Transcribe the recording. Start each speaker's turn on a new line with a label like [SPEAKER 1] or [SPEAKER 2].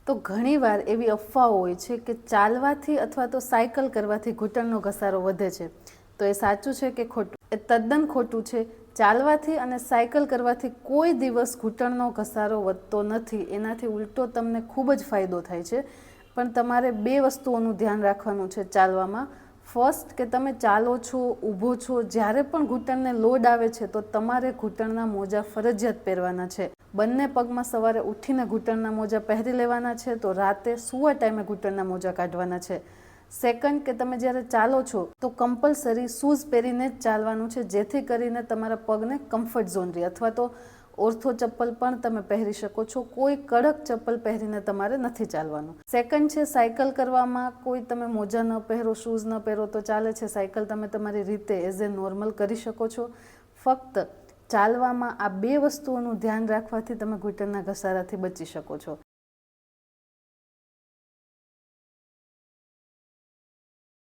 [SPEAKER 1] તો ઘણીવાર એવી અફવાઓ હોય છે કે ચાલવાથી અથવા તો સાયકલ કરવાથી ઘૂંટણનો ઘસારો વધે છે. તો એ સાચું છે કે ખોટું? એ તદ્દન ખોટું છે. ચાલવાથી અને સાયકલ કરવાથી કોઈ દિવસ ઘૂંટણનો ઘસારો વધતો નથી. એનાથી ઉલટો તમને ખૂબ જ ફાયદો થાય છે. પણ તમારે બે વસ્તુઓનું ધ્યાન રાખવાનું છે ચાલવામાં. ફર્સ્ટ, કે તમે ચાલો છો, ઊભો છો, જ્યારે પણ ઘૂંટણને લોડ આવે છે તો તમારે ઘૂંટણના મોજા ફરજિયાત પહેરવાના છે. બંને પગમાં સવારે ઉઠીને ઘૂંટણના મોજા પહેરી લેવાના છે, તો રાતે સૂવા ટાઈમે ઘૂંટણના મોજા કાઢવાના છે. સેકન્ડ, કે તમે જ્યારે ચાલો છો તો કમ્પલસરી શૂઝ પહેરીને જ ચાલવાનું છે, જેથી કરીને તમારા પગને કમ્ફર્ટ ઝોન રહે. અથવા તો ઓર્થો ચપ્પલ પણ તમે પહેરી શકો છો. કોઈ કડક ચપ્પલ પહેરીને તમારે નથી ચાલવાનું. સેકન્ડ છે, સાયકલ કરવામાં કોઈ તમે મોજા ન પહેરો, શૂઝ ન પહેરો તો ચાલે છે. સાયકલ તમે તમારી રીતે એઝ એ નોર્મલ કરી શકો છો. ફક્ત ચાલવામાં આ બે વસ્તુઓનું ધ્યાન રાખવાથી તમે ઘૂંટણના ઘસારાથી બચી શકો છો.